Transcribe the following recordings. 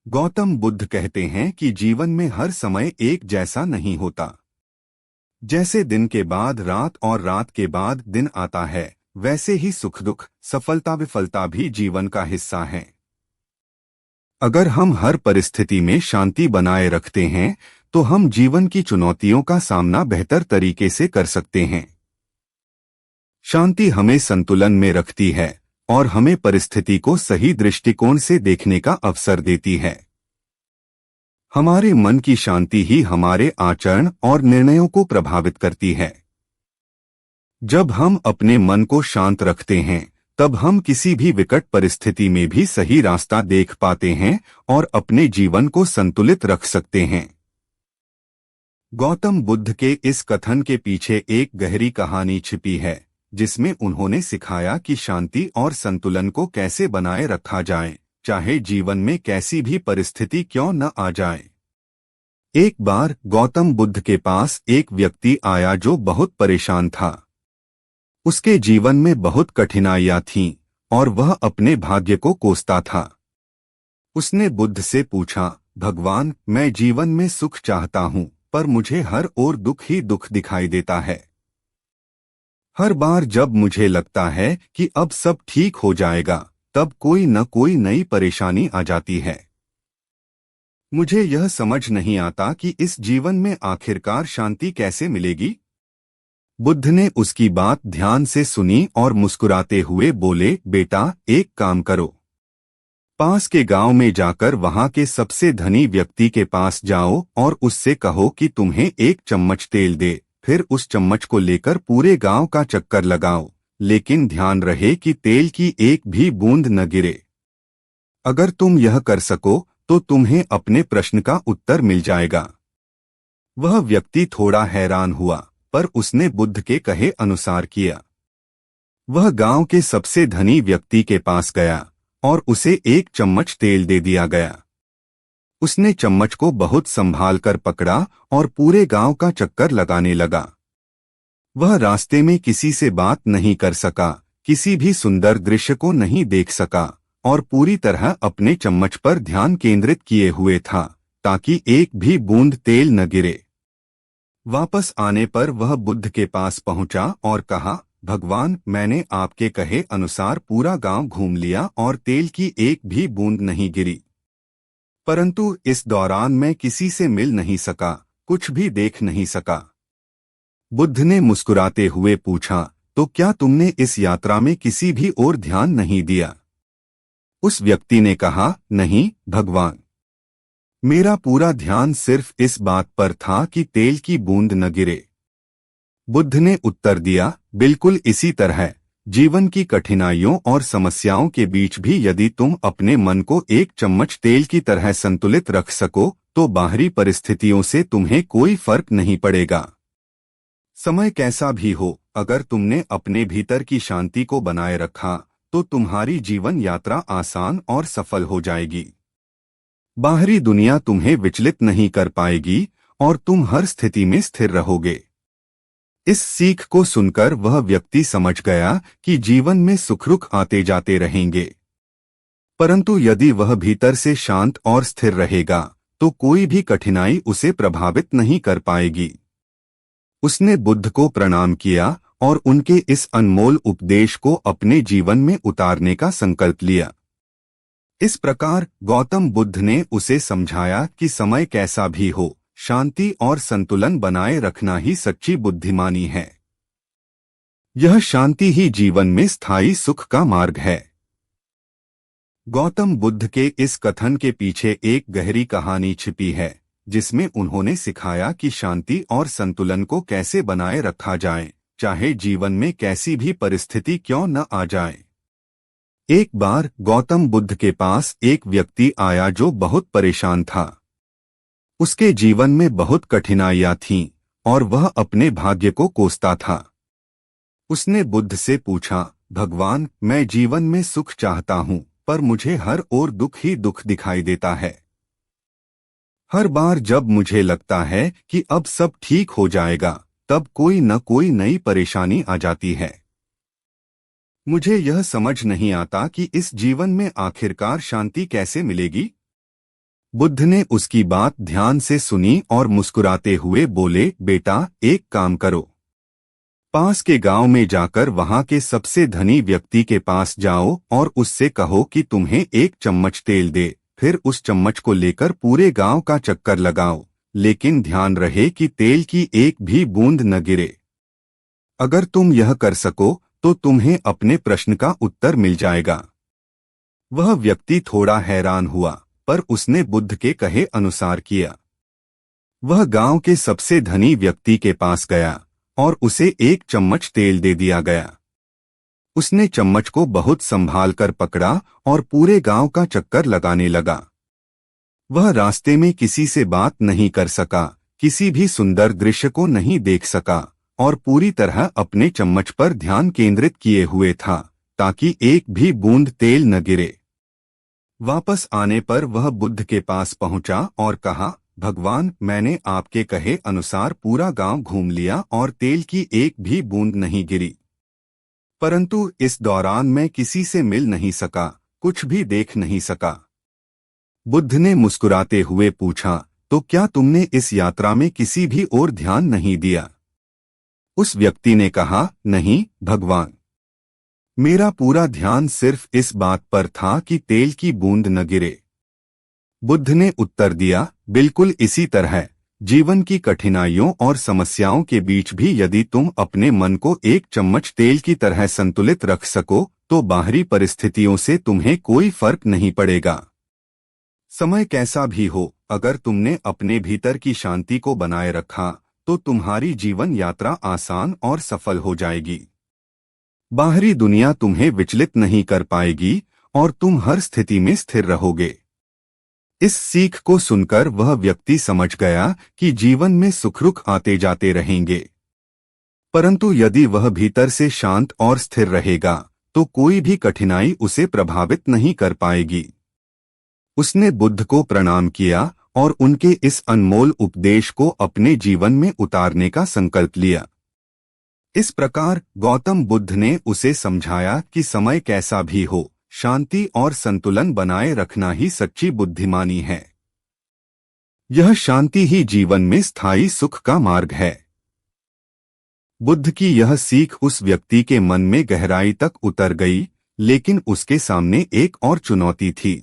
गौतम बुद्ध कहते हैं कि जीवन में हर समय एक जैसा नहीं होता। जैसे दिन के बाद रात और रात के बाद दिन आता है, वैसे ही सुख दुख, सफलता विफलता भी जीवन का हिस्सा हैं। अगर हम हर परिस्थिति में शांति बनाए रखते हैं, तो हम जीवन की चुनौतियों का सामना बेहतर तरीके से कर सकते हैं। शांति हमें संतुलन में रखती है और हमें परिस्थिति को सही दृष्टिकोण से देखने का अवसर देती है। हमारे मन की शांति ही हमारे आचरण और निर्णयों को प्रभावित करती है। जब हम अपने मन को शांत रखते हैं, तब हम किसी भी विकट परिस्थिति में भी सही रास्ता देख पाते हैं और अपने जीवन को संतुलित रख सकते हैं। गौतम बुद्ध के इस कथन के पीछे एक गहरी कहानी छिपी है, जिसमें उन्होंने सिखाया कि शांति और संतुलन को कैसे बनाए रखा जाए, चाहे जीवन में कैसी भी परिस्थिति क्यों न आ जाए। एक बार गौतम बुद्ध के पास एक व्यक्ति आया जो बहुत परेशान था। उसके जीवन में बहुत कठिनाइयां थीं और वह अपने भाग्य को कोसता था। उसने बुद्ध से पूछा, भगवान, मैं जीवन में सुख चाहता हूँ, पर मुझे हर ओर दुख ही दुख दिखाई देता है। हर बार जब मुझे लगता है कि अब सब ठीक हो जाएगा, तब कोई न कोई नई परेशानी आ जाती है। मुझे यह समझ नहीं आता कि इस जीवन में आखिरकार शांति कैसे मिलेगी। बुद्ध ने उसकी बात ध्यान से सुनी और मुस्कुराते हुए बोले, बेटा, एक काम करो। पास के गांव में जाकर वहां के सबसे धनी व्यक्ति के पास जाओ और उससे कहो कि तुम्हें एक चम्मच तेल दे। फिर उस चम्मच को लेकर पूरे गांव का चक्कर लगाओ, लेकिन ध्यान रहे कि तेल की एक भी बूंद न गिरे। अगर तुम यह कर सको तो तुम्हें अपने प्रश्न का उत्तर मिल जाएगा। वह व्यक्ति थोड़ा हैरान हुआ, पर उसने बुद्ध के कहे अनुसार किया। वह गांव के सबसे धनी व्यक्ति के पास गया और उसे एक चम्मच तेल दे दिया गया। उसने चम्मच को बहुत संभाल कर पकड़ा और पूरे गांव का चक्कर लगाने लगा। वह रास्ते में किसी से बात नहीं कर सका, किसी भी सुंदर दृश्य को नहीं देख सका और पूरी तरह अपने चम्मच पर ध्यान केंद्रित किए हुए था, ताकि एक भी बूंद तेल न गिरे। वापस आने पर वह बुद्ध के पास पहुंचा और कहा, भगवान, मैंने आपके कहे अनुसार पूरा गांव घूम लिया और तेल की एक भी बूंद नहीं गिरी, परंतु इस दौरान मैं किसी से मिल नहीं सका, कुछ भी देख नहीं सका। बुद्ध ने मुस्कुराते हुए पूछा, तो क्या तुमने इस यात्रा में किसी भी ओर ध्यान नहीं दिया? उस व्यक्ति ने कहा, नहीं भगवान, मेरा पूरा ध्यान सिर्फ इस बात पर था कि तेल की बूंद न गिरे। बुद्ध ने उत्तर दिया, बिल्कुल इसी तरह जीवन की कठिनाइयों और समस्याओं के बीच भी यदि तुम अपने मन को एक चम्मच तेल की तरह संतुलित रख सको, तो बाहरी परिस्थितियों से तुम्हें कोई फर्क नहीं पड़ेगा। समय कैसा भी हो, अगर तुमने अपने भीतर की शांति को बनाए रखा, तो तुम्हारी जीवन यात्रा आसान और सफल हो जाएगी। बाहरी दुनिया तुम्हें विचलित नहीं कर पाएगी और तुम हर स्थिति में स्थिर रहोगे। इस सीख को सुनकर वह व्यक्ति समझ गया कि जीवन में सुख दुख आते जाते रहेंगे, परंतु यदि वह भीतर से शांत और स्थिर रहेगा, तो कोई भी कठिनाई उसे प्रभावित नहीं कर पाएगी। उसने बुद्ध को प्रणाम किया और उनके इस अनमोल उपदेश को अपने जीवन में उतारने का संकल्प लिया। इस प्रकार गौतम बुद्ध ने उसे समझाया कि समय कैसा भी हो, शांति और संतुलन बनाए रखना ही सच्ची बुद्धिमानी है। यह शांति ही जीवन में स्थायी सुख का मार्ग है। गौतम बुद्ध के इस कथन के पीछे एक गहरी कहानी छिपी है, जिसमें उन्होंने सिखाया कि शांति और संतुलन को कैसे बनाए रखा जाए, चाहे जीवन में कैसी भी परिस्थिति क्यों न आ जाए। एक बार गौतम बुद्ध के पास एक व्यक्ति आया जो बहुत परेशान था। उसके जीवन में बहुत कठिनाइयां थीं और वह अपने भाग्य को कोसता था। उसने बुद्ध से पूछा, भगवान, मैं जीवन में सुख चाहता हूँ, पर मुझे हर ओर दुख ही दुख दिखाई देता है। हर बार जब मुझे लगता है कि अब सब ठीक हो जाएगा, तब कोई न कोई नई परेशानी आ जाती है। मुझे यह समझ नहीं आता कि इस जीवन में आखिरकार शांति कैसे मिलेगी। बुद्ध ने उसकी बात ध्यान से सुनी और मुस्कुराते हुए बोले, बेटा एक काम करो, पास के गांव में जाकर वहां के सबसे धनी व्यक्ति के पास जाओ और उससे कहो कि तुम्हें एक चम्मच तेल दे। फिर उस चम्मच को लेकर पूरे गांव का चक्कर लगाओ, लेकिन ध्यान रहे कि तेल की एक भी बूंद न गिरे। अगर तुम यह कर सको तो तुम्हें अपने प्रश्न का उत्तर मिल जाएगा। वह व्यक्ति थोड़ा हैरान हुआ, पर उसने बुद्ध के कहे अनुसार किया। वह गांव के सबसे धनी व्यक्ति के पास गया और उसे एक चम्मच तेल दे दिया गया। उसने चम्मच को बहुत संभाल कर पकड़ा और पूरे गांव का चक्कर लगाने लगा। वह रास्ते में किसी से बात नहीं कर सका, किसी भी सुंदर दृश्य को नहीं देख सका और पूरी तरह अपने चम्मच पर ध्यान केंद्रित किए हुए था ताकि एक भी बूंद तेल न गिरे। वापस आने पर वह बुद्ध के पास पहुंचा और कहा, भगवान, मैंने आपके कहे अनुसार पूरा गांव घूम लिया और तेल की एक भी बूंद नहीं गिरी, परंतु इस दौरान मैं किसी से मिल नहीं सका, कुछ भी देख नहीं सका। बुद्ध ने मुस्कुराते हुए पूछा, तो क्या तुमने इस यात्रा में किसी भी और ध्यान नहीं दिया? उस व्यक्ति ने कहा, नहीं भगवान, मेरा पूरा ध्यान सिर्फ इस बात पर था कि तेल की बूंद न गिरे। बुद्ध ने उत्तर दिया, बिल्कुल इसी तरह जीवन की कठिनाइयों और समस्याओं के बीच भी यदि तुम अपने मन को एक चम्मच तेल की तरह संतुलित रख सको तो बाहरी परिस्थितियों से तुम्हें कोई फर्क नहीं पड़ेगा। समय कैसा भी हो, अगर तुमने अपने भीतर की शांति को बनाए रखा तो तुम्हारी जीवन यात्रा आसान और सफल हो जाएगी। बाहरी दुनिया तुम्हें विचलित नहीं कर पाएगी और तुम हर स्थिति में स्थिर रहोगे। इस सीख को सुनकर वह व्यक्ति समझ गया कि जीवन में सुख-दुख आते जाते रहेंगे, परंतु यदि वह भीतर से शांत और स्थिर रहेगा तो कोई भी कठिनाई उसे प्रभावित नहीं कर पाएगी। उसने बुद्ध को प्रणाम किया और उनके इस अनमोल उपदेश को अपने जीवन में उतारने का संकल्प लिया। इस प्रकार गौतम बुद्ध ने उसे समझाया कि समय कैसा भी हो, शांति और संतुलन बनाए रखना ही सच्ची बुद्धिमानी है। यह शांति ही जीवन में स्थायी सुख का मार्ग है। बुद्ध की यह सीख उस व्यक्ति के मन में गहराई तक उतर गई, लेकिन उसके सामने एक और चुनौती थी।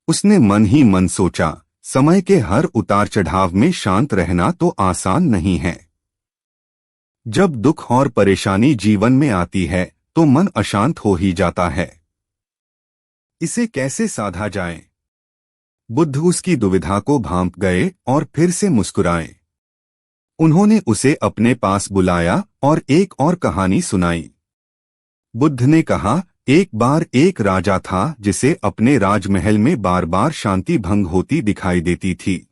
उसने मन ही मन सोचा, समय के हर उतार चढ़ाव में शांत रहना तो आसान नहीं है। जब दुख और परेशानी जीवन में आती है तो मन अशांत हो ही जाता है। इसे कैसे साधा जाए? बुद्ध उसकी दुविधा को भांप गए और फिर से मुस्कुराए। उन्होंने उसे अपने पास बुलाया और एक और कहानी सुनाई। बुद्ध ने कहा, एक बार एक राजा था जिसे अपने राजमहल में बार बार शांति भंग होती दिखाई देती थी।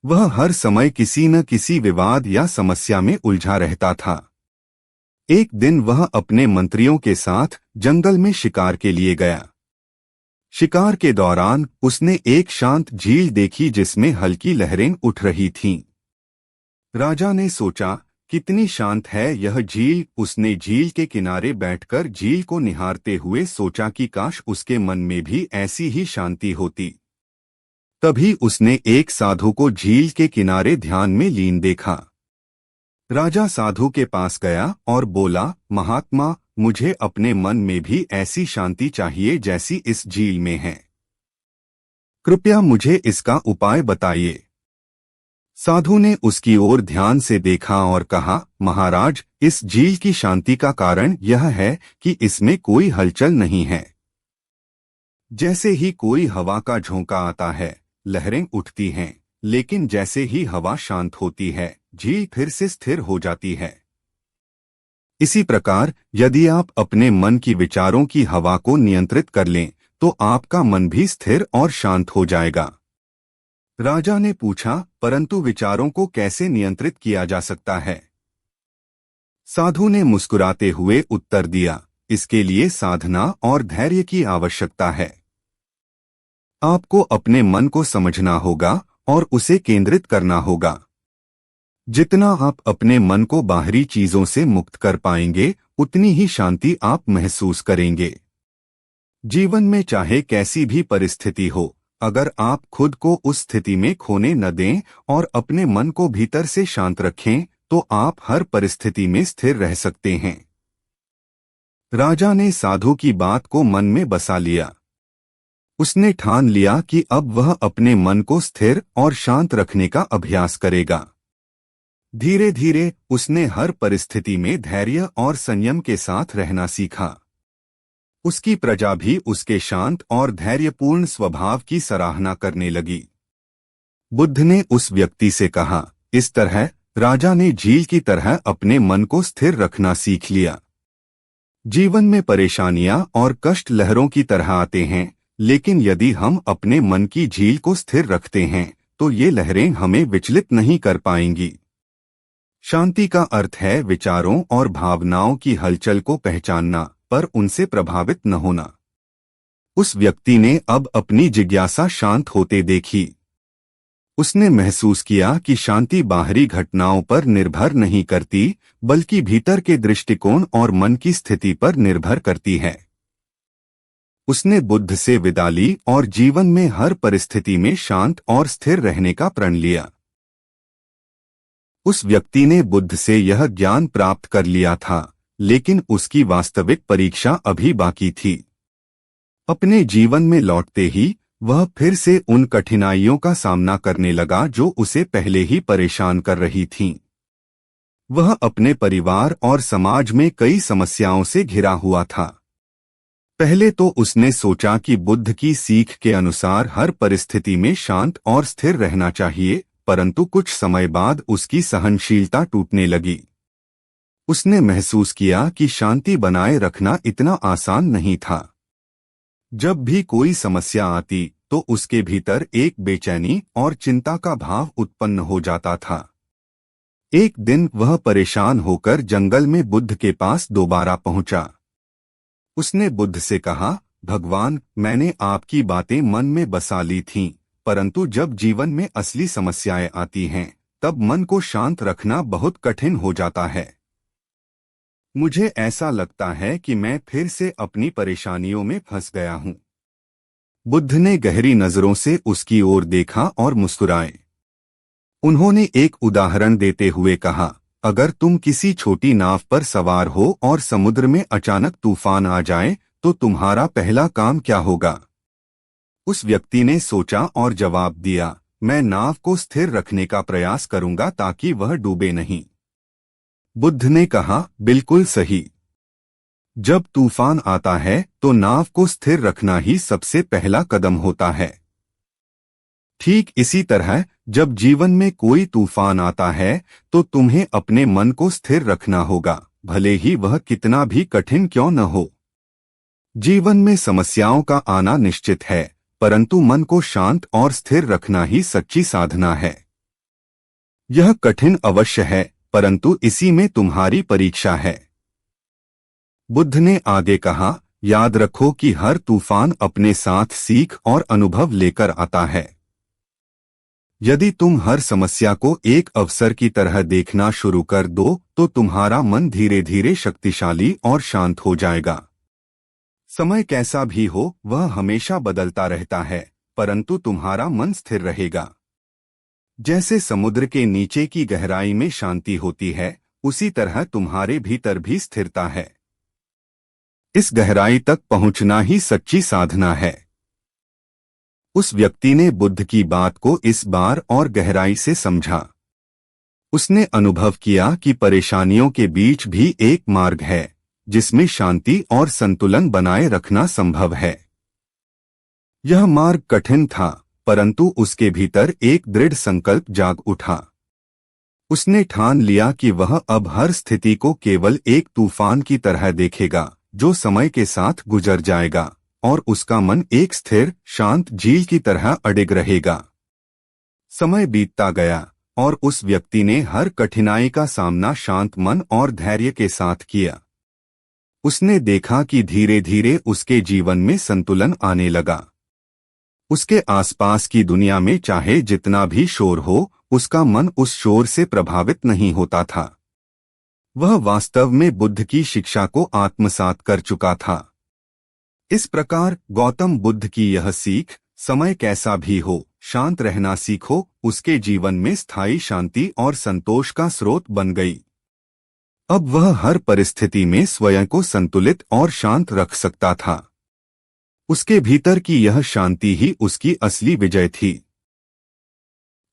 वह हर समय किसी न किसी विवाद या समस्या में उलझा रहता था। एक दिन वह अपने मंत्रियों के साथ जंगल में शिकार के लिए गया। शिकार के दौरान उसने एक शांत झील देखी जिसमें हल्की लहरें उठ रही थीं। राजा ने सोचा, कितनी शांत है यह झील। उसने झील के किनारे बैठकर झील को निहारते हुए सोचा कि काश उसके मन में भी ऐसी ही शांति होती। तभी उसने एक साधु को झील के किनारे ध्यान में लीन देखा। राजा साधु के पास गया और बोला, महात्मा, मुझे अपने मन में भी ऐसी शांति चाहिए जैसी इस झील में है। कृपया मुझे इसका उपाय बताइए। साधु ने उसकी ओर ध्यान से देखा और कहा, महाराज, इस झील की शांति का कारण यह है कि इसमें कोई हलचल नहीं है। जैसे ही कोई हवा का झोंका आता है, लहरें उठती हैं, लेकिन जैसे ही हवा शांत होती है, झील फिर से स्थिर हो जाती है। इसी प्रकार यदि आप अपने मन की विचारों की हवा को नियंत्रित कर लें तो आपका मन भी स्थिर और शांत हो जाएगा। राजा ने पूछा, परंतु विचारों को कैसे नियंत्रित किया जा सकता है? साधु ने मुस्कुराते हुए उत्तर दिया, इसके लिए साधना और धैर्य की आवश्यकता है। आपको अपने मन को समझना होगा और उसे केंद्रित करना होगा। जितना आप अपने मन को बाहरी चीजों से मुक्त कर पाएंगे, उतनी ही शांति आप महसूस करेंगे। जीवन में चाहे कैसी भी परिस्थिति हो, अगर आप खुद को उस स्थिति में खोने न दें और अपने मन को भीतर से शांत रखें, तो आप हर परिस्थिति में स्थिर रह सकते हैं। राजा ने साधु की बात को मन में बसा लिया। उसने ठान लिया कि अब वह अपने मन को स्थिर और शांत रखने का अभ्यास करेगा। धीरे धीरे उसने हर परिस्थिति में धैर्य और संयम के साथ रहना सीखा। उसकी प्रजा भी उसके शांत और धैर्यपूर्ण स्वभाव की सराहना करने लगी। बुद्ध ने उस व्यक्ति से कहा, इस तरह राजा ने झील की तरह अपने मन को स्थिर रखना सीख लिया। जीवन में परेशानियां और कष्ट लहरों की तरह आते हैं, लेकिन यदि हम अपने मन की झील को स्थिर रखते हैं तो ये लहरें हमें विचलित नहीं कर पाएंगी। शांति का अर्थ है विचारों और भावनाओं की हलचल को पहचानना, पर उनसे प्रभावित न होना। उस व्यक्ति ने अब अपनी जिज्ञासा शांत होते देखी। उसने महसूस किया कि शांति बाहरी घटनाओं पर निर्भर नहीं करती, बल्कि भीतर के दृष्टिकोण और मन की स्थिति पर निर्भर करती है। उसने बुद्ध से विदा ली और जीवन में हर परिस्थिति में शांत और स्थिर रहने का प्रण लिया। उस व्यक्ति ने बुद्ध से यह ज्ञान प्राप्त कर लिया था, लेकिन उसकी वास्तविक परीक्षा अभी बाकी थी। अपने जीवन में लौटते ही वह फिर से उन कठिनाइयों का सामना करने लगा जो उसे पहले ही परेशान कर रही थीं। वह अपने परिवार और समाज में कई समस्याओं से घिरा हुआ था। पहले तो उसने सोचा कि बुद्ध की सीख के अनुसार हर परिस्थिति में शांत और स्थिर रहना चाहिए, परंतु कुछ समय बाद उसकी सहनशीलता टूटने लगी। उसने महसूस किया कि शांति बनाए रखना इतना आसान नहीं था। जब भी कोई समस्या आती तो उसके भीतर एक बेचैनी और चिंता का भाव उत्पन्न हो जाता था। एक दिन वह परेशान होकर जंगल में बुद्ध के पास दोबारा पहुंचा। उसने बुद्ध से कहा, भगवान, मैंने आपकी बातें मन में बसा ली थीं, परंतु जब जीवन में असली समस्याएं आती हैं, तब मन को शांत रखना बहुत कठिन हो जाता है। मुझे ऐसा लगता है कि मैं फिर से अपनी परेशानियों में फंस गया हूं। बुद्ध ने गहरी नजरों से उसकी ओर देखा और मुस्कुराए। उन्होंने एक उदाहरण देते हुए कहा, अगर तुम किसी छोटी नाव पर सवार हो और समुद्र में अचानक तूफान आ जाए, तो तुम्हारा पहला काम क्या होगा? उस व्यक्ति ने सोचा और जवाब दिया, मैं नाव को स्थिर रखने का प्रयास करूंगा ताकि वह डूबे नहीं। बुद्ध ने कहा, बिल्कुल सही। जब तूफान आता है तो नाव को स्थिर रखना ही सबसे पहला कदम होता है। ठीक इसी तरह जब जीवन में कोई तूफान आता है तो तुम्हें अपने मन को स्थिर रखना होगा, भले ही वह कितना भी कठिन क्यों न हो। जीवन में समस्याओं का आना निश्चित है, परंतु मन को शांत और स्थिर रखना ही सच्ची साधना है। यह कठिन अवश्य है, परंतु इसी में तुम्हारी परीक्षा है। बुद्ध ने आगे कहा, याद रखो कि हर तूफान अपने साथ सीख और अनुभव लेकर आता है। यदि तुम हर समस्या को एक अवसर की तरह देखना शुरू कर दो तो तुम्हारा मन धीरे धीरे शक्तिशाली और शांत हो जाएगा। समय कैसा भी हो वह हमेशा बदलता रहता है, परंतु तुम्हारा मन स्थिर रहेगा। जैसे समुद्र के नीचे की गहराई में शांति होती है, उसी तरह तुम्हारे भीतर भी स्थिरता है। इस गहराई तक पहुंचना ही सच्ची साधना है। उस व्यक्ति ने बुद्ध की बात को इस बार और गहराई से समझा। उसने अनुभव किया कि परेशानियों के बीच भी एक मार्ग है, जिसमें शांति और संतुलन बनाए रखना संभव है। यह मार्ग कठिन था, परंतु उसके भीतर एक दृढ़ संकल्प जाग उठा। उसने ठान लिया कि वह अब हर स्थिति को केवल एक तूफान की तरह देखेगा, जो समय के साथ गुजर जाएगा, और उसका मन एक स्थिर, शांत झील की तरह अडिग रहेगा। समय बीतता गया और उस व्यक्ति ने हर कठिनाई का सामना शांत मन और धैर्य के साथ किया। उसने देखा कि धीरे धीरे उसके जीवन में संतुलन आने लगा। उसके आसपास की दुनिया में चाहे जितना भी शोर हो, उसका मन उस शोर से प्रभावित नहीं होता था। वह वास्तव में बुद्ध की शिक्षा को आत्मसात कर चुका था। इस प्रकार गौतम बुद्ध की यह सीख समय कैसा भी हो, शांत रहना सीखो, उसके जीवन में स्थायी शांति और संतोष का स्रोत बन गई। अब वह हर परिस्थिति में स्वयं को संतुलित और शांत रख सकता था। उसके भीतर की यह शांति ही उसकी असली विजय थी।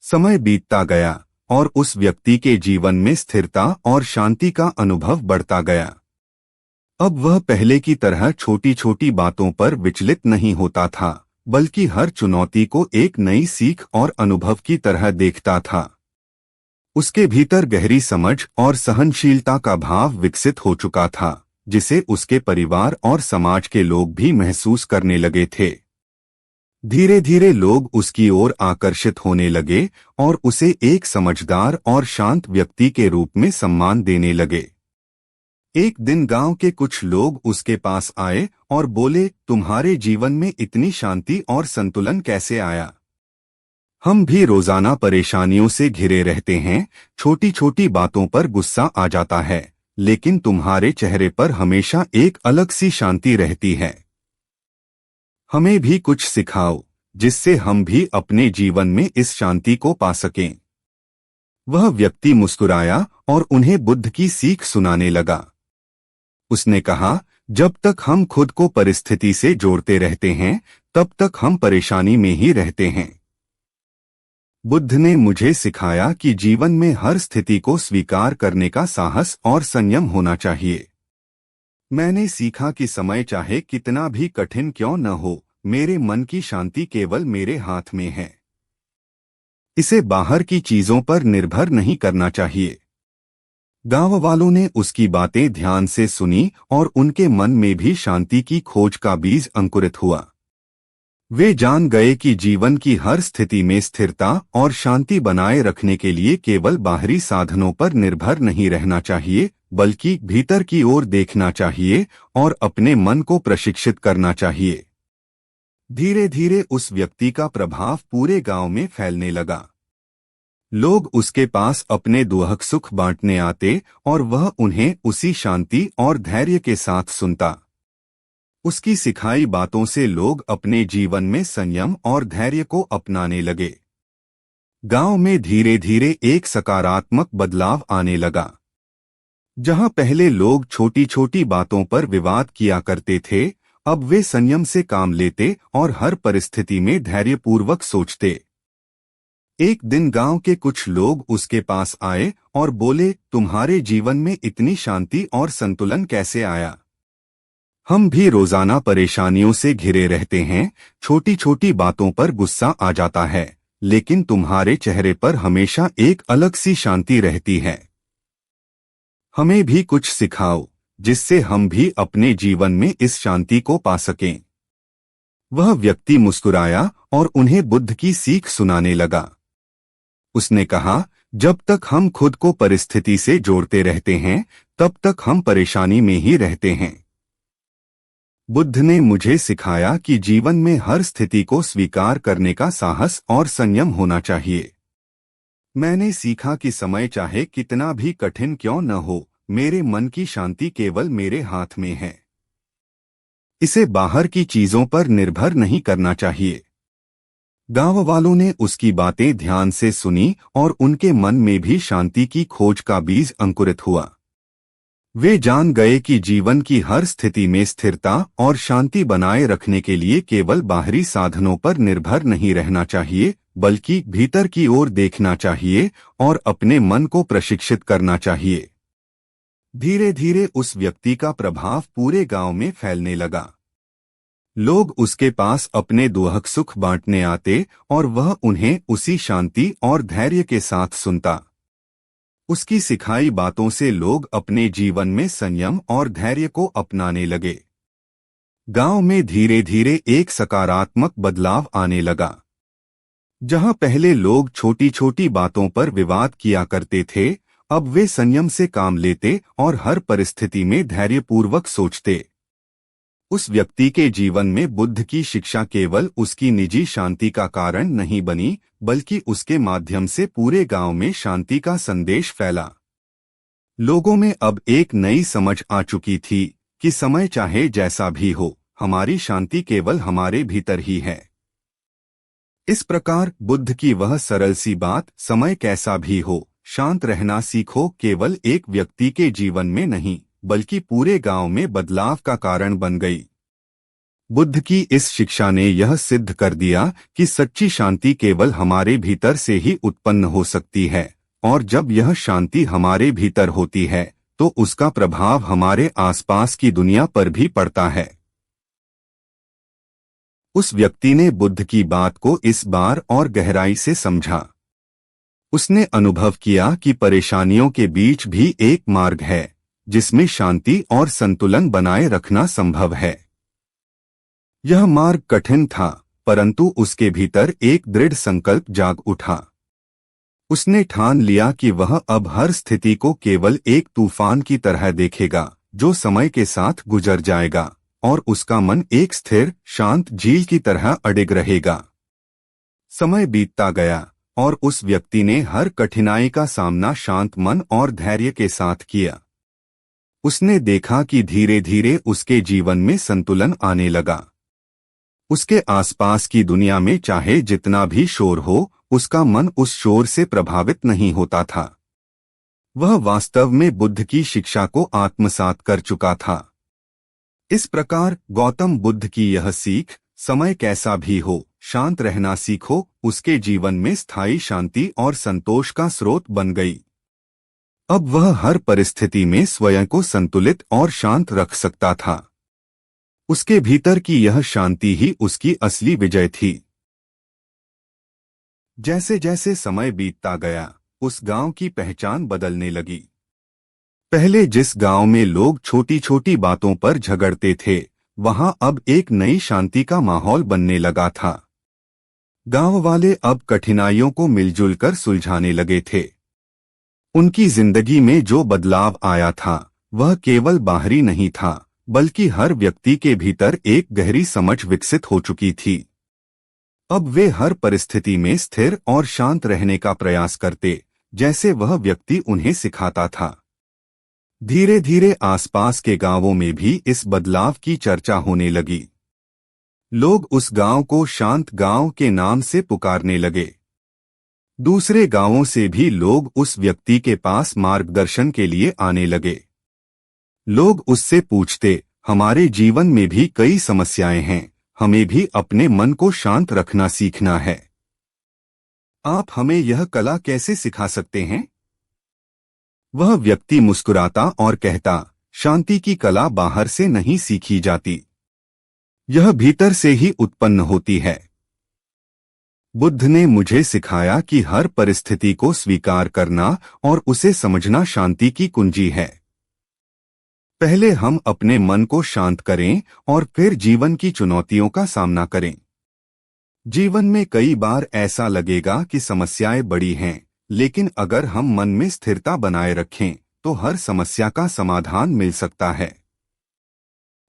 समय बीतता गया और उस व्यक्ति के जीवन में स्थिरता और शांति का अनुभव बढ़ता गया। अब वह पहले की तरह छोटी छोटी बातों पर विचलित नहीं होता था, बल्कि हर चुनौती को एक नई सीख और अनुभव की तरह देखता था। उसके भीतर गहरी समझ और सहनशीलता का भाव विकसित हो चुका था, जिसे उसके परिवार और समाज के लोग भी महसूस करने लगे थे। धीरे धीरे लोग उसकी ओर आकर्षित होने लगे और उसे एक समझदार और शांत व्यक्ति के रूप में सम्मान देने लगे। एक दिन गांव के कुछ लोग उसके पास आए और बोले, तुम्हारे जीवन में इतनी शांति और संतुलन कैसे आया? हम भी रोजाना परेशानियों से घिरे रहते हैं, छोटी छोटी बातों पर गुस्सा आ जाता है, लेकिन तुम्हारे चेहरे पर हमेशा एक अलग सी शांति रहती है। हमें भी कुछ सिखाओ, जिससे हम भी अपने जीवन में इस शांति को पा सकें। वह व्यक्ति मुस्कुराया और उन्हें बुद्ध की सीख सुनाने लगा। उसने कहा, जब तक हम खुद को परिस्थिति से जोड़ते रहते हैं, तब तक हम परेशानी में ही रहते हैं। बुद्ध ने मुझे सिखाया कि जीवन में हर स्थिति को स्वीकार करने का साहस और संयम होना चाहिए। मैंने सीखा कि समय चाहे कितना भी कठिन क्यों न हो, मेरे मन की शांति केवल मेरे हाथ में है। इसे बाहर की चीजों पर निर्भर नहीं करना चाहिए। गांव वालों ने उसकी बातें ध्यान से सुनी और उनके मन में भी शांति की खोज का बीज अंकुरित हुआ। वे जान गए कि जीवन की हर स्थिति में स्थिरता और शांति बनाए रखने के लिए केवल बाहरी साधनों पर निर्भर नहीं रहना चाहिए, बल्कि भीतर की ओर देखना चाहिए और अपने मन को प्रशिक्षित करना चाहिए। धीरे धीरे उस व्यक्ति का प्रभाव पूरे गांव में फैलने लगा। लोग उसके पास अपने दुख सुख बांटने आते और वह उन्हें उसी शांति और धैर्य के साथ सुनता। उसकी सिखाई बातों से लोग अपने जीवन में संयम और धैर्य को अपनाने लगे। गांव में धीरे धीरे एक सकारात्मक बदलाव आने लगा। जहां पहले लोग छोटी छोटी बातों पर विवाद किया करते थे, अब वे संयम से काम लेते और हर परिस्थिति में धैर्यपूर्वक सोचते। एक दिन गांव के कुछ लोग उसके पास आए और बोले, तुम्हारे जीवन में इतनी शांति और संतुलन कैसे आया? हम भी रोजाना परेशानियों से घिरे रहते हैं, छोटी छोटी बातों पर गुस्सा आ जाता है, लेकिन तुम्हारे चेहरे पर हमेशा एक अलग सी शांति रहती है। हमें भी कुछ सिखाओ, जिससे हम भी अपने जीवन में इस शांति को पा सकें। वह व्यक्ति मुस्कुराया और उन्हें बुद्ध की सीख सुनाने लगा। उसने कहा, जब तक हम खुद को परिस्थिति से जोड़ते रहते हैं, तब तक हम परेशानी में ही रहते हैं। बुद्ध ने मुझे सिखाया कि जीवन में हर स्थिति को स्वीकार करने का साहस और संयम होना चाहिए। मैंने सीखा कि समय चाहे कितना भी कठिन क्यों न हो, मेरे मन की शांति केवल मेरे हाथ में है। इसे बाहर की चीजों पर निर्भर नहीं करना चाहिए। गांव वालों ने उसकी बातें ध्यान से सुनी और उनके मन में भी शांति की खोज का बीज अंकुरित हुआ। वे जान गए कि जीवन की हर स्थिति में स्थिरता और शांति बनाए रखने के लिए केवल बाहरी साधनों पर निर्भर नहीं रहना चाहिए, बल्कि भीतर की ओर देखना चाहिए और अपने मन को प्रशिक्षित करना चाहिए। धीरे धीरे उस व्यक्ति का प्रभाव पूरे गांव में फैलने लगा। लोग उसके पास अपने दुख सुख बांटने आते और वह उन्हें उसी शांति और धैर्य के साथ सुनता। उसकी सिखाई बातों से लोग अपने जीवन में संयम और धैर्य को अपनाने लगे। गांव में धीरे धीरे एक सकारात्मक बदलाव आने लगा। जहां पहले लोग छोटी छोटी बातों पर विवाद किया करते थे, अब वे संयम से काम लेते और हर परिस्थिति में धैर्यपूर्वक सोचते। उस व्यक्ति के जीवन में बुद्ध की शिक्षा केवल उसकी निजी शांति का कारण नहीं बनी, बल्कि उसके माध्यम से पूरे गांव में शांति का संदेश फैला। लोगों में अब एक नई समझ आ चुकी थी कि समय चाहे जैसा भी हो, हमारी शांति केवल हमारे भीतर ही है। इस प्रकार बुद्ध की वह सरल सी बात, समय कैसा भी हो, शांत रहना सीखो, केवल एक व्यक्ति के जीवन में नहीं बल्कि पूरे गांव में बदलाव का कारण बन गई। बुद्ध की इस शिक्षा ने यह सिद्ध कर दिया कि सच्ची शांति केवल हमारे भीतर से ही उत्पन्न हो सकती है, और जब यह शांति हमारे भीतर होती है तो उसका प्रभाव हमारे आसपास की दुनिया पर भी पड़ता है। उस व्यक्ति ने बुद्ध की बात को इस बार और गहराई से समझा। उसने अनुभव किया कि परेशानियों के बीच भी एक मार्ग है जिसमें शांति और संतुलन बनाए रखना संभव है। यह मार्ग कठिन था, परंतु उसके भीतर एक दृढ़ संकल्प जाग उठा। उसने ठान लिया कि वह अब हर स्थिति को केवल एक तूफान की तरह देखेगा जो समय के साथ गुजर जाएगा, और उसका मन एक स्थिर शांत झील की तरह अडिग रहेगा। समय बीतता गया और उस व्यक्ति ने हर कठिनाई का सामना शांत मन और धैर्य के साथ किया। उसने देखा कि धीरे धीरे उसके जीवन में संतुलन आने लगा। उसके आसपास की दुनिया में चाहे जितना भी शोर हो, उसका मन उस शोर से प्रभावित नहीं होता था। वह वास्तव में बुद्ध की शिक्षा को आत्मसात कर चुका था। इस प्रकार गौतम बुद्ध की यह सीख, समय कैसा भी हो, शांत रहना सीखो, उसके जीवन में स्थायी शांति और संतोष का स्रोत बन गई। अब वह हर परिस्थिति में स्वयं को संतुलित और शांत रख सकता था। उसके भीतर की यह शांति ही उसकी असली विजय थी। जैसे जैसे समय बीतता गया, उस गांव की पहचान बदलने लगी। पहले जिस गांव में लोग छोटी छोटी बातों पर झगड़ते थे, वहां अब एक नई शांति का माहौल बनने लगा था। गांव वाले अब कठिनाइयों को मिलजुल कर सुलझाने लगे थे। उनकी जिंदगी में जो बदलाव आया था वह केवल बाहरी नहीं था, बल्कि हर व्यक्ति के भीतर एक गहरी समझ विकसित हो चुकी थी। अब वे हर परिस्थिति में स्थिर और शांत रहने का प्रयास करते, जैसे वह व्यक्ति उन्हें सिखाता था। धीरे धीरे आसपास के गांवों में भी इस बदलाव की चर्चा होने लगी। लोग उस गांव को शांत गांव के नाम से पुकारने लगे। दूसरे गांवों से भी लोग उस व्यक्ति के पास मार्गदर्शन के लिए आने लगे। लोग उससे पूछते, हमारे जीवन में भी कई समस्याएं हैं, हमें भी अपने मन को शांत रखना सीखना है। आप हमें यह कला कैसे सिखा सकते हैं? वह व्यक्ति मुस्कुराता और कहता, शांति की कला बाहर से नहीं सीखी जाती, यह भीतर से ही उत्पन्न होती है। बुद्ध ने मुझे सिखाया कि हर परिस्थिति को स्वीकार करना और उसे समझना शांति की कुंजी है। पहले हम अपने मन को शांत करें और फिर जीवन की चुनौतियों का सामना करें। जीवन में कई बार ऐसा लगेगा कि समस्याएं बड़ी हैं, लेकिन अगर हम मन में स्थिरता बनाए रखें तो हर समस्या का समाधान मिल सकता है।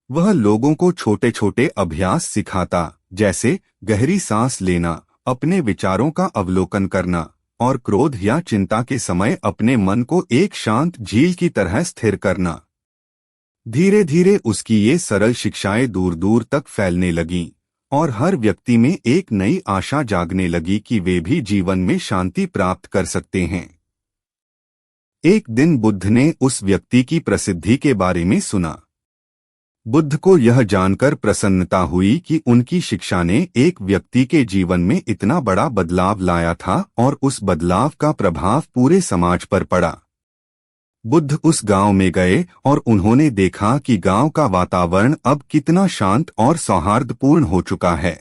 वह लोगों को छोटे छोटे अभ्यास सिखाता, जैसे गहरी सांस लेना, अपने विचारों का अवलोकन करना और क्रोध या चिंता के समय अपने मन को एक शांत झील की तरह स्थिर करना। धीरे धीरे उसकी ये सरल शिक्षाएं दूर दूर तक फैलने लगीं और हर व्यक्ति में एक नई आशा जागने लगी कि वे भी जीवन में शांति प्राप्त कर सकते हैं। एक दिन बुद्ध ने उस व्यक्ति की प्रसिद्धि के बारे में सुना। बुद्ध को यह जानकर प्रसन्नता हुई कि उनकी शिक्षा ने एक व्यक्ति के जीवन में इतना बड़ा बदलाव लाया था और उस बदलाव का प्रभाव पूरे समाज पर पड़ा। बुद्ध उस गांव में गए और उन्होंने देखा कि गांव का वातावरण अब कितना शांत और सौहार्दपूर्ण हो चुका है।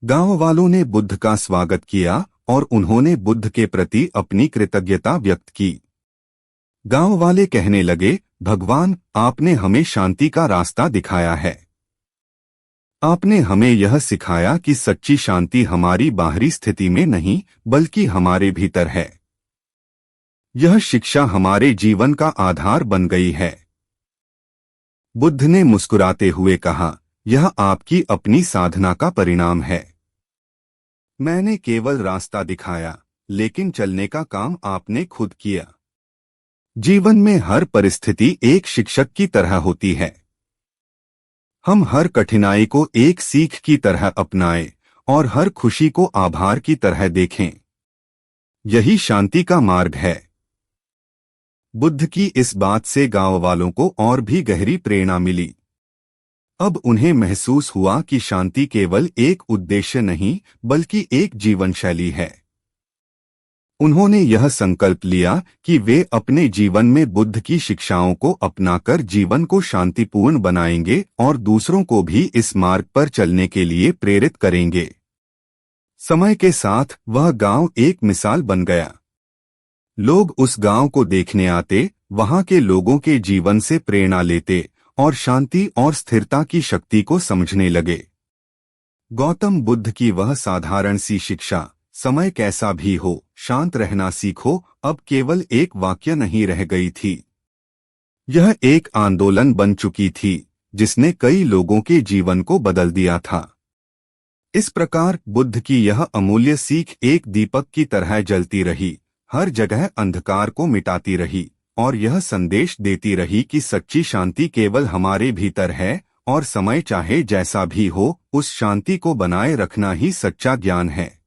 गांव वालों ने बुद्ध का स्वागत किया और उन्होंने बुद्ध के प्रति अपनी कृतज्ञता व्यक्त की। गांव वाले कहने लगे, भगवान, आपने हमें शांति का रास्ता दिखाया है। आपने हमें यह सिखाया कि सच्ची शांति हमारी बाहरी स्थिति में नहीं बल्कि हमारे भीतर है। यह शिक्षा हमारे जीवन का आधार बन गई है। बुद्ध ने मुस्कुराते हुए कहा, यह आपकी अपनी साधना का परिणाम है। मैंने केवल रास्ता दिखाया, लेकिन चलने का काम आपने खुद किया। जीवन में हर परिस्थिति एक शिक्षक की तरह होती है। हम हर कठिनाई को एक सीख की तरह अपनाएं और हर खुशी को आभार की तरह देखें। यही शांति का मार्ग है। बुद्ध की इस बात से गांव वालों को और भी गहरी प्रेरणा मिली। अब उन्हें महसूस हुआ कि शांति केवल एक उद्देश्य नहीं बल्कि एक जीवन शैली है। उन्होंने यह संकल्प लिया कि वे अपने जीवन में बुद्ध की शिक्षाओं को अपनाकर जीवन को शांतिपूर्ण बनाएंगे और दूसरों को भी इस मार्ग पर चलने के लिए प्रेरित करेंगे। समय के साथ वह गांव एक मिसाल बन गया। लोग उस गांव को देखने आते, वहां के लोगों के जीवन से प्रेरणा लेते और शांति और स्थिरता की शक्ति को समझने लगे। गौतम बुद्ध की वह साधारण सी शिक्षा, समय कैसा भी हो, शांत रहना सीखो, अब केवल एक वाक्य नहीं रह गई थी। यह एक आंदोलन बन चुकी थी जिसने कई लोगों के जीवन को बदल दिया था। इस प्रकार बुद्ध की यह अमूल्य सीख एक दीपक की तरह जलती रही, हर जगह अंधकार को मिटाती रही और यह संदेश देती रही कि सच्ची शांति केवल हमारे भीतर है और समय चाहे जैसा भी हो, उस शांति को बनाए रखना ही सच्चा ज्ञान है।